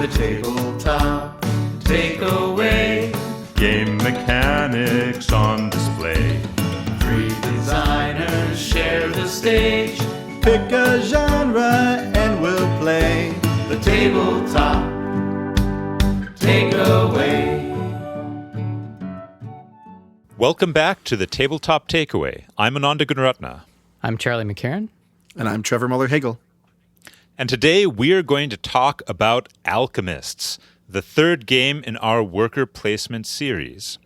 The tabletop takeaway. Game mechanics on display. 3 designers share the stage. Pick a genre and we'll play. The tabletop takeaway. Welcome back to the Tabletop Takeaway. I'm Ananda Gunaratna. I'm Charlie McCarran. And I'm Trevor Muller-Hagel. And today we are going to talk about Alchemists, the third game in our worker placement series.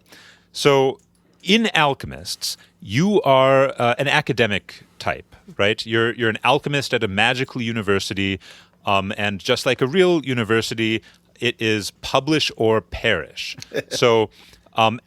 So in Alchemists, you are an academic type, right? You're an alchemist at a magical university, and just like a real university, it is publish or perish. So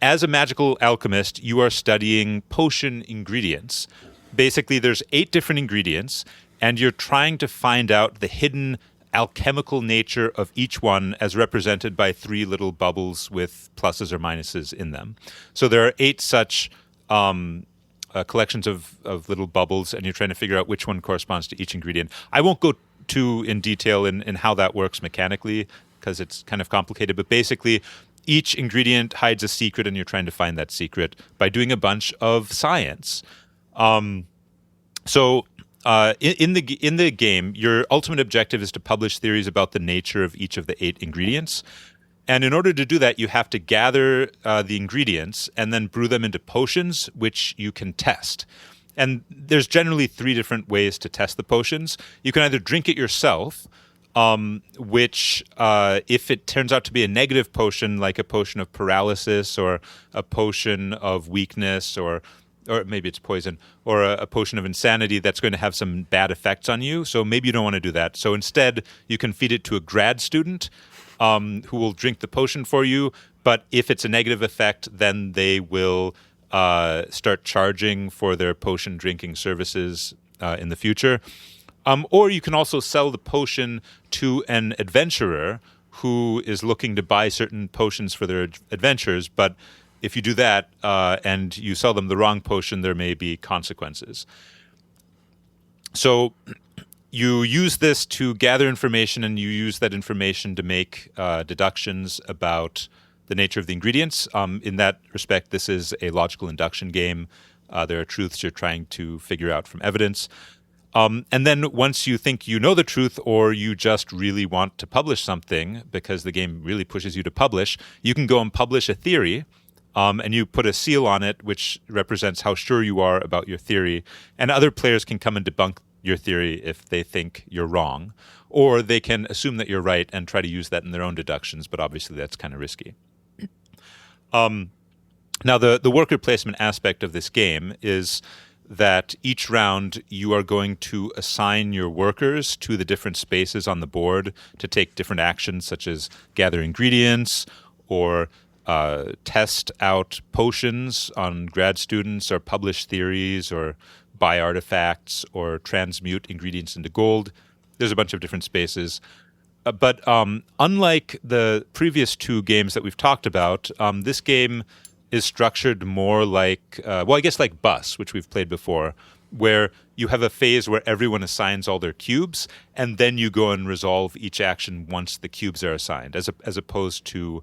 as a magical alchemist, you are studying potion ingredients. Basically, there's 8 different ingredients, and you're trying to find out the hidden alchemical nature of each one as represented by 3 little bubbles with pluses or minuses in them. So there are 8 such collections of little bubbles, and you're trying to figure out which one corresponds to each ingredient. I won't go too in detail in how that works mechanically because it's kind of complicated, but basically each ingredient hides a secret, and you're trying to find that secret by doing a bunch of science. In the game, your ultimate objective is to publish theories about the nature of each of the 8 ingredients. And in order to do that, you have to gather the ingredients and then brew them into potions, which you can test. And there's generally 3 different ways to test the potions. You can either drink it yourself, which if it turns out to be a negative potion, like a potion of paralysis or a potion of weakness or maybe it's poison, or a potion of insanity, that's going to have some bad effects on you. So maybe you don't want to do that. So instead, you can feed it to a grad student who will drink the potion for you. But if it's a negative effect, then they will start charging for their potion drinking services in the future. Or you can also sell the potion to an adventurer who is looking to buy certain potions for their adventures, but if you do that and you sell them the wrong potion, there may be consequences. So you use this to gather information, and you use that information to make deductions about the nature of the ingredients. In that respect, this is a logical induction game. There are truths you're trying to figure out from evidence. And then once you think you know the truth, or you just really want to publish something because the game really pushes you to publish, you can go and publish a theory. And you put a seal on it, which represents how sure you are about your theory. And other players can come and debunk your theory if they think you're wrong. Or they can assume that you're right and try to use that in their own deductions, but obviously that's kind of risky. Now, the worker placement aspect of this game is that each round you are going to assign your workers to the different spaces on the board to take different actions, such as gather ingredients or test out potions on grad students, or publish theories, or buy artifacts, or transmute ingredients into gold. There's a bunch of different spaces. But unlike the previous 2 games that we've talked about, this game is structured more like, like Bus, which we've played before, where you have a phase where everyone assigns all their cubes, and then you go and resolve each action once the cubes are assigned, as opposed to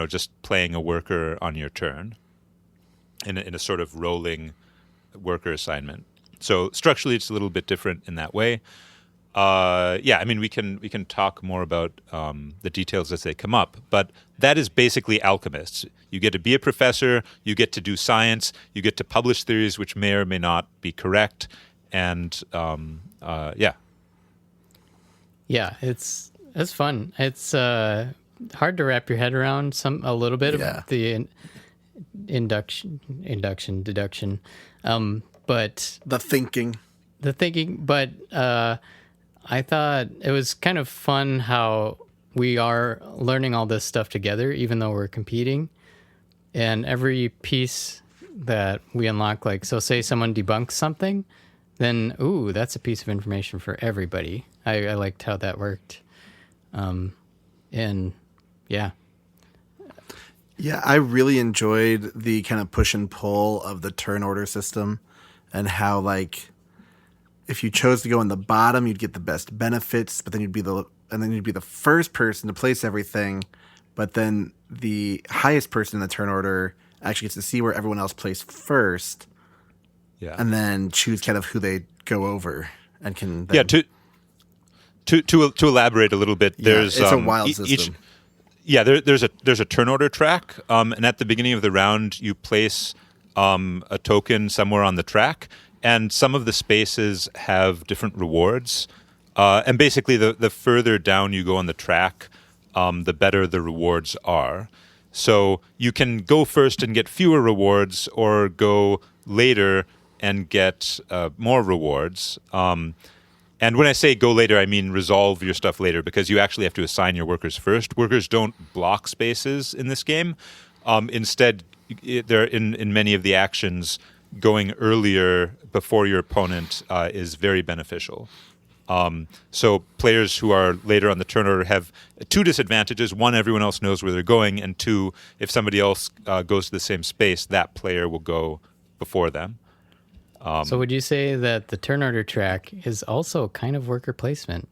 just playing a worker on your turn in a sort of rolling worker assignment. So structurally, it's a little bit different in that way. We can talk more about the details as they come up, but that is basically Alchemists. You get to be a professor, you get to do science, you get to publish theories which may or may not be correct, and Yeah, it's fun. It's hard to wrap your head around a little bit of the induction, deduction, but The thinking. But I thought it was kind of fun how we are learning all this stuff together, even though we're competing. And every piece that we unlock, like, so say someone debunks something, then, that's a piece of information for everybody. I liked how that worked. Yeah, I really enjoyed the kind of push and pull of the turn order system, and how, like, if you chose to go in the bottom, you'd get the best benefits, but then you'd be and then you'd be the first person to place everything, but then the highest person in the turn order actually gets to see where everyone else placed first, Yeah. and then choose kind of who they go over and can. Then, Yeah. To elaborate a little bit, there's it's a wild system. There's a turn order track, and at the beginning of the round, you place a token somewhere on the track, and some of the spaces have different rewards. And basically, the further down you go on the track, the better the rewards are. So you can go first and get fewer rewards, or go later and get more rewards. And when I say go later, I mean resolve your stuff later, because you actually have to assign your workers first. Workers don't block spaces in this game. Instead, they're in many of the actions, going earlier before your opponent is very beneficial. So players who are later on the turn order have two disadvantages. One, everyone else knows where they're going. And two, if somebody else goes to the same space, that player will go before them. So would you say that the turn order track is also kind of worker placement?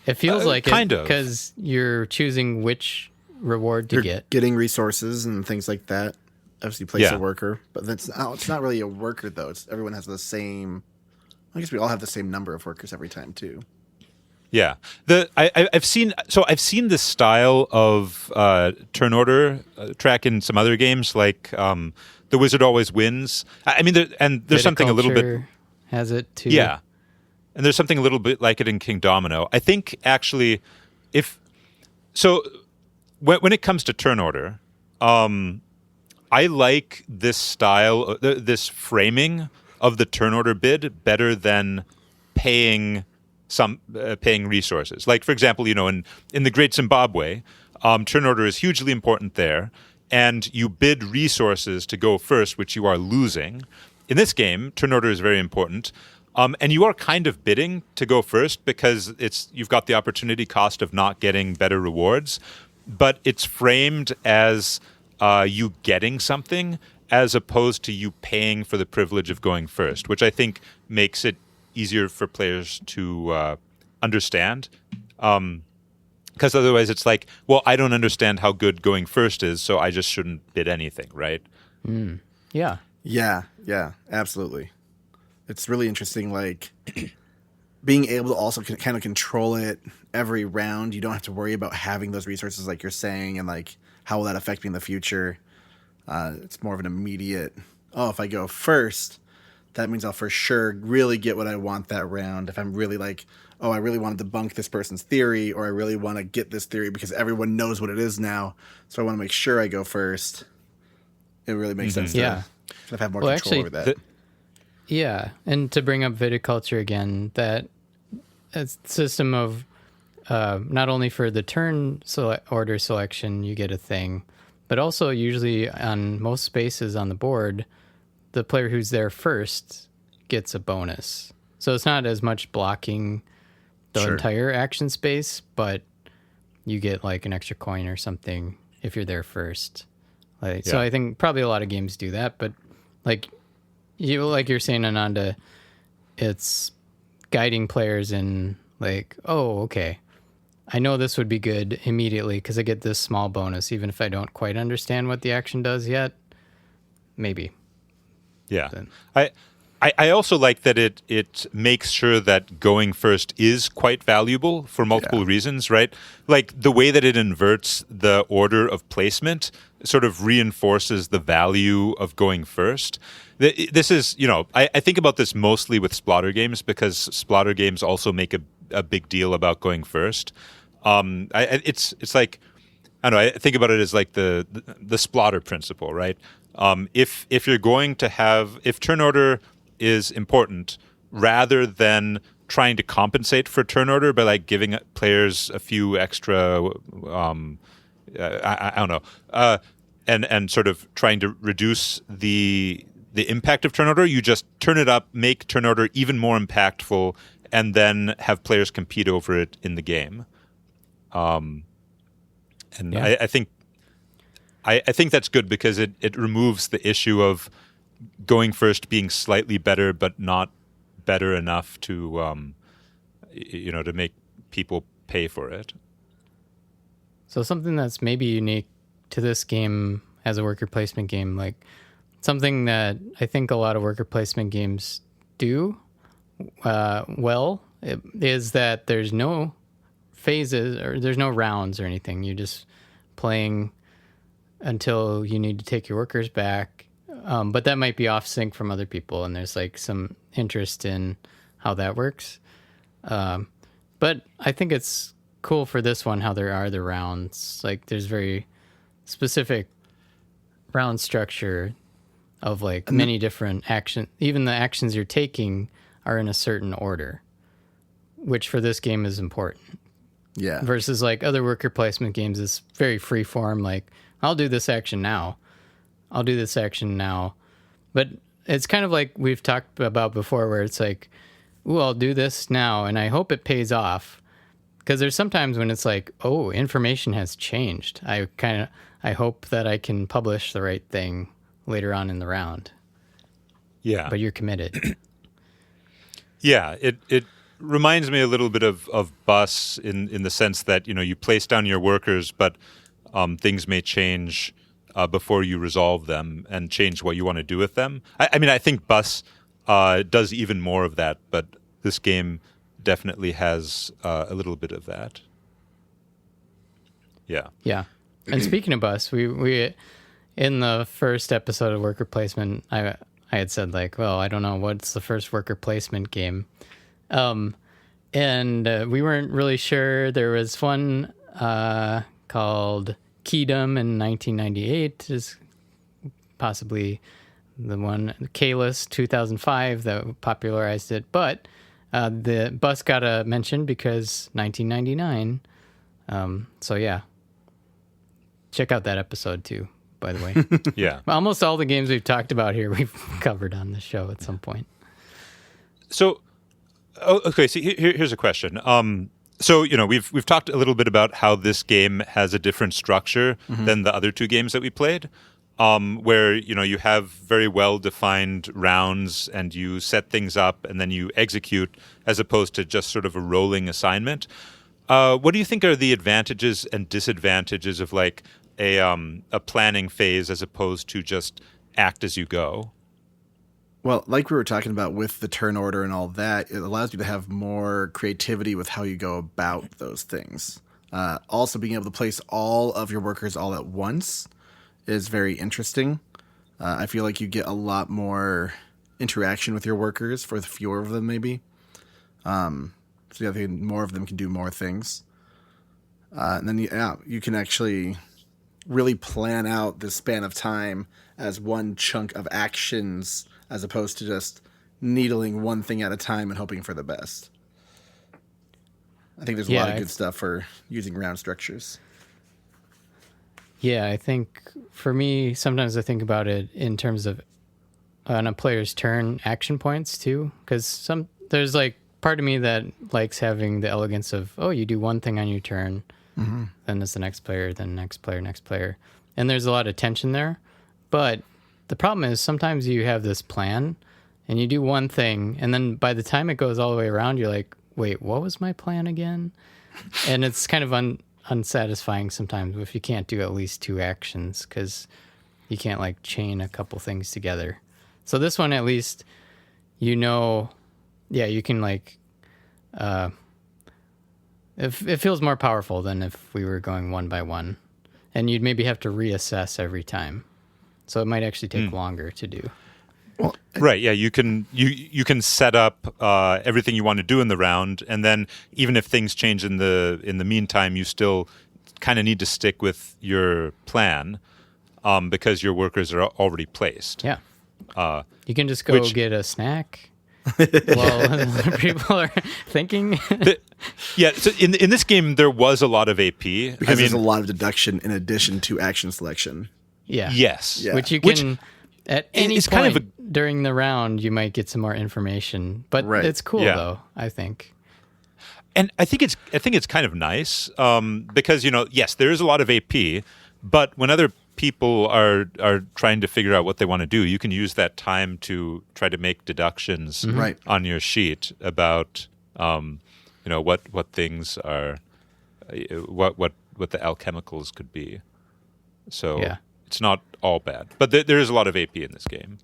It feels like kind it of, because you're choosing which reward to get. Getting resources and things like that. Obviously, place Yeah. a worker, but it's not really a worker though. It's everyone has the same. I guess we all have the same number of workers every time too. Yeah, I've seen this style of turn order track in some other games, like The Wizard Always Wins. I mean, there's something a little bit Viticulture has it too. Yeah, and there's something a little bit like it in King Domino. I think actually, when it comes to turn order, I like this style, this framing of the turn order bid better than paying resources. Like, for example, in the Great Zimbabwe, turn order is hugely important there, and you bid resources to go first, which you are losing. In this game, turn order is very important, and you are kind of bidding to go first because you've got the opportunity cost of not getting better rewards, but it's framed as you getting something as opposed to you paying for the privilege of going first, which I think makes it easier for players to understand. Because otherwise it's like, well, I don't understand how good going first is, so I just shouldn't bid anything, right? Yeah. Yeah, absolutely. It's really interesting, like, being able to also kind of control it every round. You don't have to worry about having those resources like you're saying, and like, how will that affect me in the future? It's more of an immediate, if I go first, that means I'll for sure really get what I want that round. If I'm really like, I really want to debunk this person's theory, or I really want to get this theory because everyone knows what it is now, so I want to make sure I go first. It really makes sense to have more control over that. Yeah, and to bring up viticulture again, that system of not only for the turn order selection, you get a thing, but also usually on most spaces on the board, the player who's there first gets a bonus. So it's not as much blocking the entire action space, but you get like an extra coin or something if you're there first. So I think probably a lot of games do that, but like you're saying, Ananda, it's guiding players in like, okay, I know this would be good immediately because I get this small bonus, even if I don't quite understand what the action does yet. Maybe. Yeah. I also like that it makes sure that going first is quite valuable for multiple reasons, right? Like the way that it inverts the order of placement sort of reinforces the value of going first. This is, I think about this mostly with splatter games because splatter games also make a big deal about going first. It's like, I don't know, I think about it as like the splatter principle, right? If you're going to if turn order is important, rather than trying to compensate for turn order by like giving players a few extra, I don't know, and sort of trying to reduce the impact of turn order, you just turn it up, make turn order even more impactful, and then have players compete over it in the game. I think that's good because it removes the issue of going first being slightly better, but not better enough to to make people pay for it. So something that's maybe unique to this game as a worker placement game, like something that I think a lot of worker placement games do is that there's no phases or there's no rounds or anything. You're just playing until you need to take your workers back. But that might be off sync from other people, and there's like some interest in how that works. But I think it's cool for this one how there are the rounds. Like there's very specific round structure of like many different action. Even the actions you're taking are in a certain order, which for this game is important. Yeah. Versus like other worker placement games is very free form. Like I'll do this action now. I'll do this action now. But it's kind of like we've talked about before where it's like, ooh, I'll do this now and I hope it pays off. Because there's sometimes when it's like, oh, information has changed. I hope that I can publish the right thing later on in the round. Yeah. But you're committed. Yeah, it reminds me a little bit of Bus in the sense that, you place down your workers, but things may change before you resolve them and change what you want to do with them. I mean, I think Bus does even more of that, but this game definitely has a little bit of that. Yeah. Yeah. And speaking of Bus, we in the first episode of worker placement, I had said like, well, I don't know what's the first worker placement game. And we weren't really sure. There was one called Keydom in 1998 is possibly the one. Kalis 2005 that popularized it. But the Bus got a mention because 1999. So yeah. Check out that episode too, by the way. Yeah. Almost all the games we've talked about here, we've covered on the show at some point. So, okay. So here's a question. So we've talked a little bit about how this game has a different structure than the other two games that we played, where you have very well defined rounds and you set things up and then you execute, as opposed to just sort of a rolling assignment. What do you think are the advantages and disadvantages of like a planning phase as opposed to just act as you go? Well, like we were talking about with the turn order and all that, it allows you to have more creativity with how you go about those things. Also, being able to place all of your workers all at once is very interesting. I feel like you get a lot more interaction with your workers for the fewer of them, maybe. So yeah, I think more of them can do more things. And then you can actually really plan out the span of time as one chunk of actions, as opposed to just needling one thing at a time and hoping for the best. I think there's a lot of good stuff for using round structures. Yeah, I think for me, sometimes I think about it in terms of on a player's turn action points too, because there's like part of me that likes having the elegance of, oh, you do one thing on your turn, then it's the next player, then next player. And there's a lot of tension there. But the problem is sometimes you have this plan and you do one thing, and then by the time it goes all the way around, you're like, wait, what was my plan again? And it's kind of unsatisfying sometimes if you can't do at least two actions because you can't like chain a couple things together. So this one, at least, you can like, it feels more powerful than if we were going one by one, and you'd maybe have to reassess every time. So it might actually take longer to do. Well, right. Yeah. You can set up everything you want to do in the round, and then even if things change in the meantime, you still kind of need to stick with your plan because your workers are already placed. Yeah. You can just go get a snack while people are thinking. So in this game, there was a lot of AP. Because there's a lot of deduction in addition to action selection. Yeah. Yes. Yeah. Which you can, at any point kind of during the round, you might get some more information. But it's cool, though, I think. And I think it's kind of nice because, yes, there is a lot of AP, but when other people are trying to figure out what they want to do, you can use that time to try to make deductions on your sheet about what things are what the alchemicals could be. So Yeah. it's not all bad, but there is a lot of AP in this game.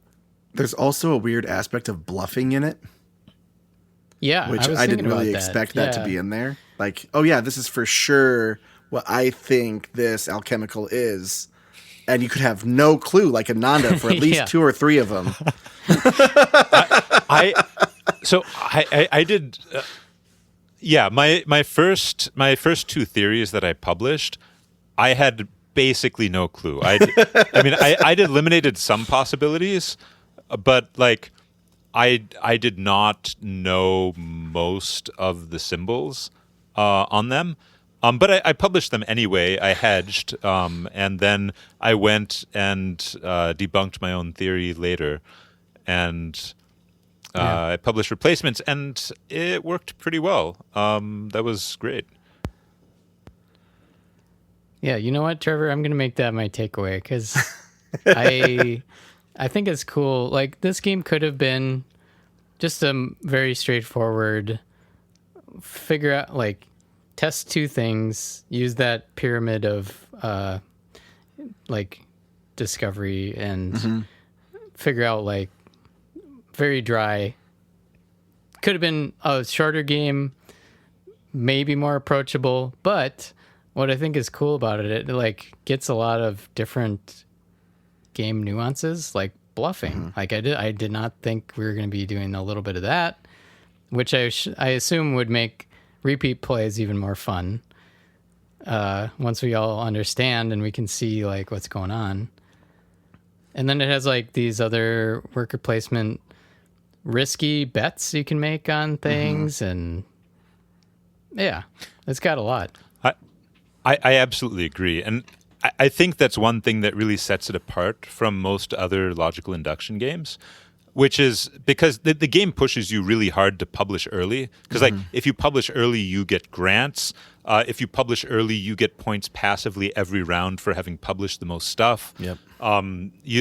There's also a weird aspect of bluffing in it, Yeah, which was I thinking didn't really about expect that to Yeah. be in there. Like, oh yeah, this is for sure what I think this alchemical is. And you could have no clue, like Ananda, for at least Yeah. 2 or 3 of them. I did. Yeah, my first 2 theories that I published, I had basically no clue. I'd eliminated some possibilities, but like I did not know most of the symbols on them. But I published them anyway. I hedged, and then I went and debunked my own theory later, and I published replacements, and it worked pretty well. That was great. Yeah, you know what, Trevor? I'm gonna make that my takeaway because I think it's cool. Like this game could have been just a very straightforward figure out like test 2 things, use that pyramid of like discovery and figure out like very dry. Could have been a shorter game, maybe more approachable, but what I think is cool about it like gets a lot of different game nuances, like bluffing. Like I did not think we were going to be doing a little bit of that, which I assume would make repeat plays even more fun. Once we all understand and we can see like what's going on. And then it has like these other worker placement risky bets you can make on things, and yeah, it's got a lot. I absolutely agree. And I think that's one thing that really sets it apart from most other logical induction games, which is because the game pushes you really hard to publish early. Because like if you publish early, you get grants. If you publish early, you get points passively every round for having published the most stuff. Yep.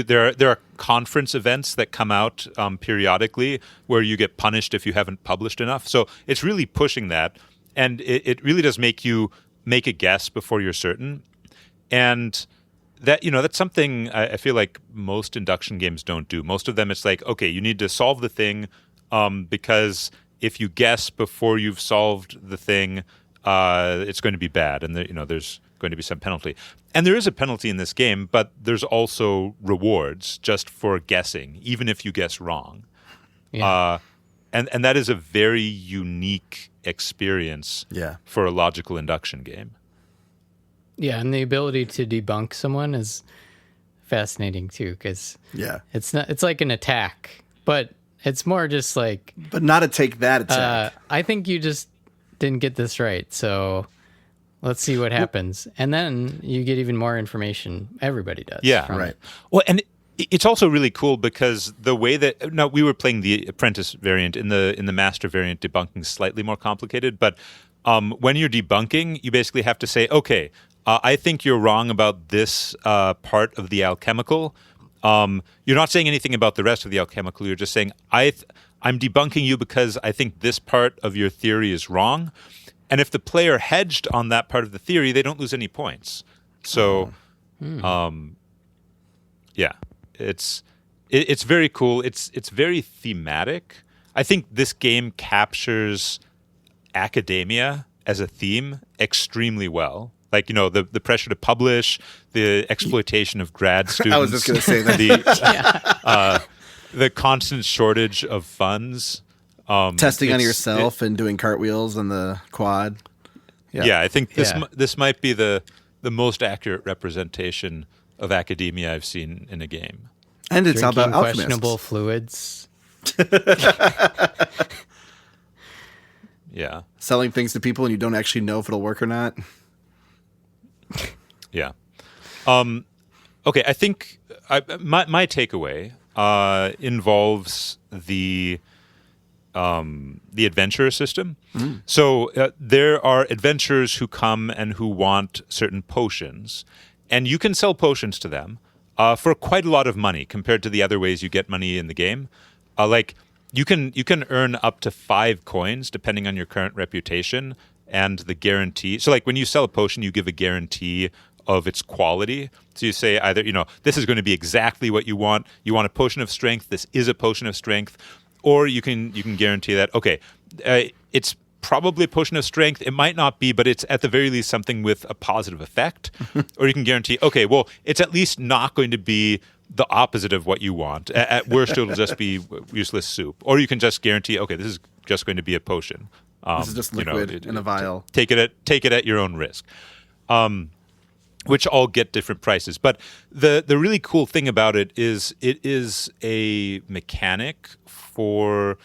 There are conference events that come out periodically where you get punished if you haven't published enough. So it's really pushing that. And it really does make you make a guess before you're certain. And that, that's something I feel like most induction games don't do. Most of them, it's like, okay, you need to solve the thing because if you guess before you've solved the thing, it's going to be bad. And there's going to be some penalty. And there is a penalty in this game, but there's also rewards just for guessing, even if you guess wrong. Yeah. And that is a very unique experience for a logical induction game. Yeah, and the ability to debunk someone is fascinating too, because it's like an attack, but it's more just like, but not a take that attack. I think you just didn't get this right, so let's see what happens. And then you get even more information. Everybody does. Yeah, right. Well, and it's also really cool because the way that we were playing the apprentice variant in the master variant, debunking is slightly more complicated. But when you're debunking, you basically have to say, okay, I think you're wrong about this part of the alchemical. You're not saying anything about the rest of the alchemical. You're just saying I'm debunking you because I think this part of your theory is wrong. And if the player hedged on that part of the theory, they don't lose any points. So, yeah. It's very cool. It's very thematic. I think this game captures academia as a theme extremely well. Like, the pressure to publish, the exploitation of grad students. I was just going to say that. The constant shortage of funds. Testing on yourself and doing cartwheels on the quad. Yeah, I think this might be the most accurate representation of academia I've seen in a game. And it's all about alchemists. Questionable fluids. Yeah. Selling things to people and you don't actually know if it'll work or not. Yeah. Okay, I think my takeaway involves the adventurer system. So there are adventurers who come and who want certain potions, and you can sell potions to them for quite a lot of money compared to the other ways you get money in the game. Like you can earn up to 5 coins depending on your current reputation and the guarantee. So like when you sell a potion, you give a guarantee of its quality. So you say either, this is going to be exactly what you want. You want a potion of strength. This is a potion of strength. Or you can guarantee that, okay, it's probably a potion of strength. It might not be, but it's at the very least something with a positive effect. Or you can guarantee, okay, well, it's at least not going to be the opposite of what you want. At worst, it'll just be useless soup. Or you can just guarantee, okay, this is just going to be a potion. This is just liquid in a vial. Take it at your own risk. Which all get different prices. But the really cool thing about it is a mechanic for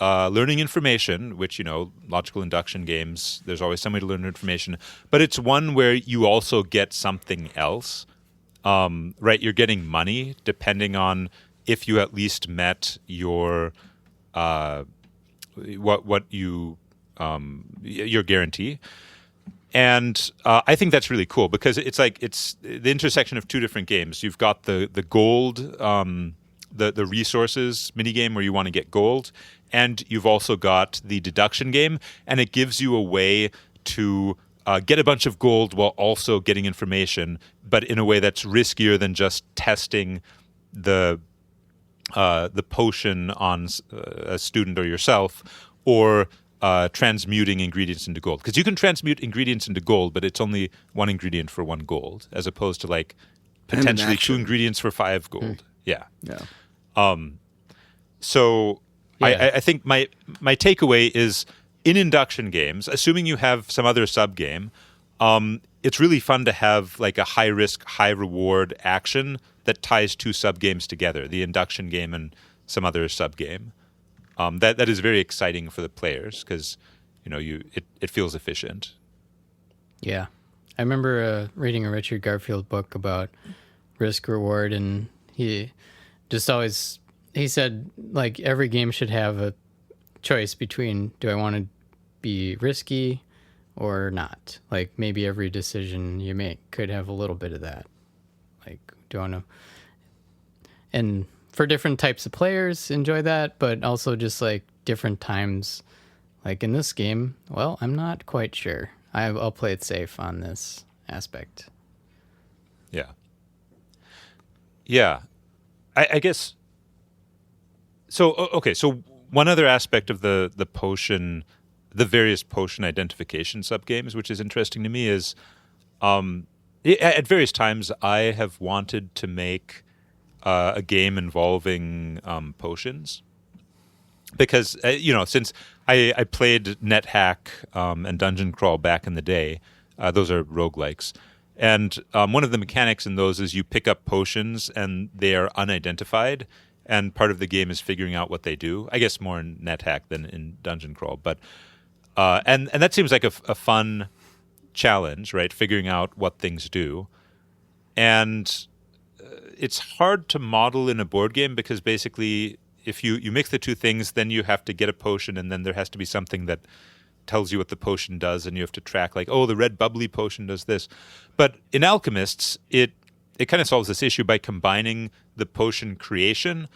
learning information, which, logical induction games, there's always some way to learn information. But it's one where you also get something else, right? You're getting money depending on if you at least met your your guarantee. And I think that's really cool because it's the intersection of two different games. You've got the gold, the resources minigame where you want to get gold, and you've also got the deduction game, and it gives you a way to get a bunch of gold while also getting information, but in a way that's riskier than just testing the potion on a student or yourself, or transmuting ingredients into gold. Because you can transmute ingredients into gold, but it's only one ingredient for 1 gold, as opposed to potentially 2 ingredients for 5 gold. Yeah. So I think my takeaway is in induction games, assuming you have some other sub game, it's really fun to have a high risk, high reward action that ties 2 sub games together, the induction game and some other sub game. That is very exciting for the players because it feels efficient. Yeah, I remember reading a Richard Garfield book about risk reward, and he said every game should have a choice between, do I want to be risky or not? Maybe every decision you make could have a little bit of that. Do I want to? And for different types of players, enjoy that, but also just different times. In this game, well, I'm not quite sure. I'll play it safe on this aspect. Yeah. Yeah. I guess. So, okay. So one other aspect of the potion, the various potion identification subgames, which is interesting to me, is at various times I have wanted to make a game involving potions, because since I played NetHack and Dungeon Crawl back in the day, those are roguelikes, and one of the mechanics in those is you pick up potions and they are unidentified, and part of the game is figuring out what they do. I guess more in NetHack than in Dungeon Crawl, but and that seems like a fun challenge, right? Figuring out what things do, and it's hard to model in a board game because basically if you mix the 2 things, then you have to get a potion, and then there has to be something that tells you what the potion does, and you have to track the red bubbly potion does this. But in Alchemists, it kind of solves this issue by combining the potion creation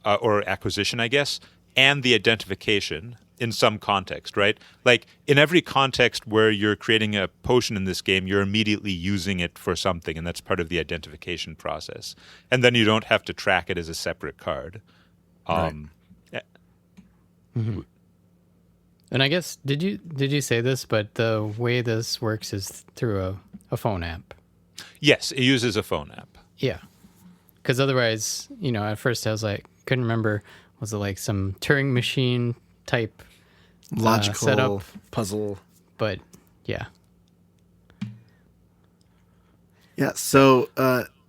or acquisition, I guess, and the identification in some context, right? In every context where you're creating a potion in this game, you're immediately using it for something, and that's part of the identification process. And then you don't have to track it as a separate card. Right. Yeah. Mm-hmm. And I guess, did you say this, but the way this works is through a phone app. Yes, it uses a phone app. Yeah. Because otherwise, at first I was couldn't remember, was it some Turing machine type logical setup puzzle? But yeah. So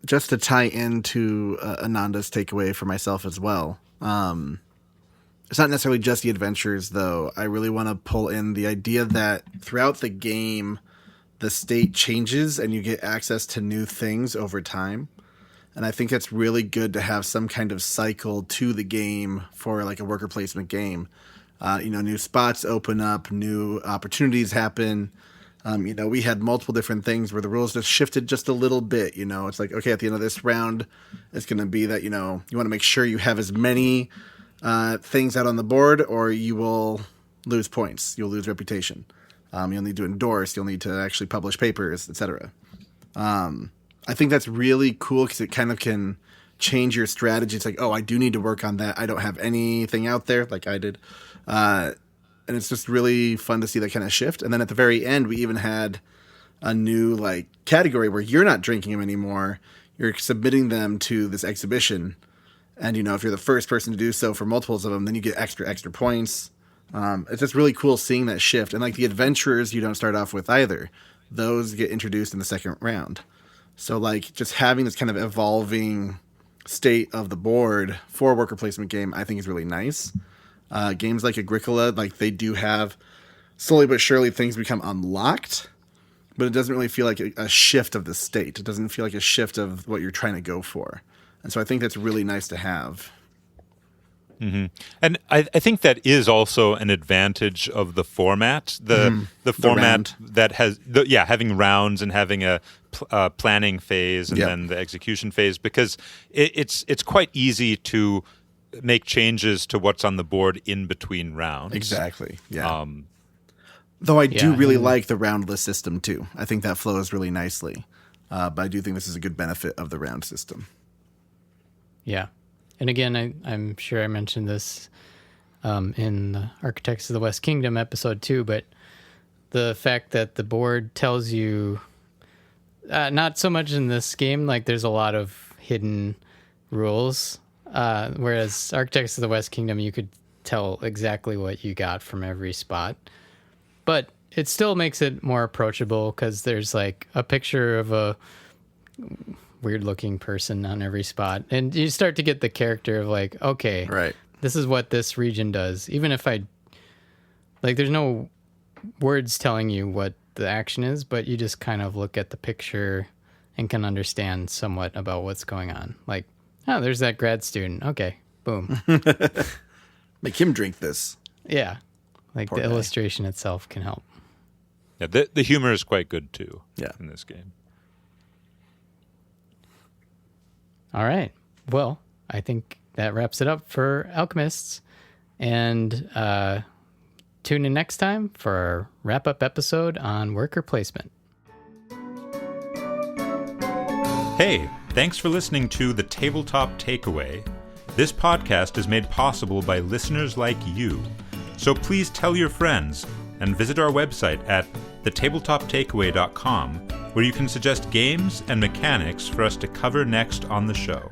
just to tie into Ananda's takeaway for myself as well, it's not necessarily just the adventures, though. I really want to pull in the idea that throughout the game, the state changes and you get access to new things over time. And I think it's really good to have some kind of cycle to the game for a worker placement game. New spots open up, new opportunities happen. We had multiple different things where the rules just shifted just a little bit. It's okay, at the end of this round, it's going to be that, you want to make sure you have as many things out on the board or you will lose points. You'll lose reputation. You'll need to endorse. You'll need to actually publish papers, etc. I think that's really cool because it kind of can change your strategy. It's like, oh, I do need to work on that. I don't have anything out there like I did. And it's just really fun to see that kind of shift. And then at the very end, we even had a new like category where you're not drinking them anymore. You're submitting them to this exhibition. And, you know, if you're the first person to do so for multiples of them, then you get extra points. It's just really cool seeing that shift. And like the adventurers you don't start off with either. Those get introduced in the second round. So like just having this kind of evolving state of the board for a worker placement game, I think is really nice. Games like Agricola, like they do have slowly but surely things become unlocked, but it doesn't really feel like a shift of the state. It doesn't feel like a shift of what you're trying to go for. And so I think that's really nice to have. Mm-hmm. And I think that is also an advantage of the format, the format that has having rounds and having a planning phase and then the execution phase, because it's quite easy to make changes to what's on the board in between rounds. Exactly. Yeah. Though I do really like the round list system too. I think that flows really nicely. But I do think this is a good benefit of the round system. Yeah. And again, I'm sure I mentioned this in the Architects of the West Kingdom episode too, but the fact that the board tells you, not so much in this game, like there's a lot of hidden rules, whereas Architects of the West Kingdom, you could tell exactly what you got from every spot. But it still makes it more approachable because there's like a picture of a weird looking person on every spot, and you start to get the character of like, okay, right, this is what this region does. Even if I like, there's no words telling you what the action is, but you just kind of look at the picture and can understand somewhat about what's going on. Like, oh, there's that grad student. Okay, boom. Make him drink this. Yeah, like poor the guy. Illustration itself can help. Yeah, the humor is quite good too. Yeah, in this game. All right. Well, I think that wraps it up for Alchemists. And tune in next time for our wrap-up episode on worker placement. Hey, thanks for listening to The Tabletop Takeaway. This podcast is made possible by listeners like you. So please tell your friends and visit our website at thetabletoptakeaway.com, where you can suggest games and mechanics for us to cover next on the show.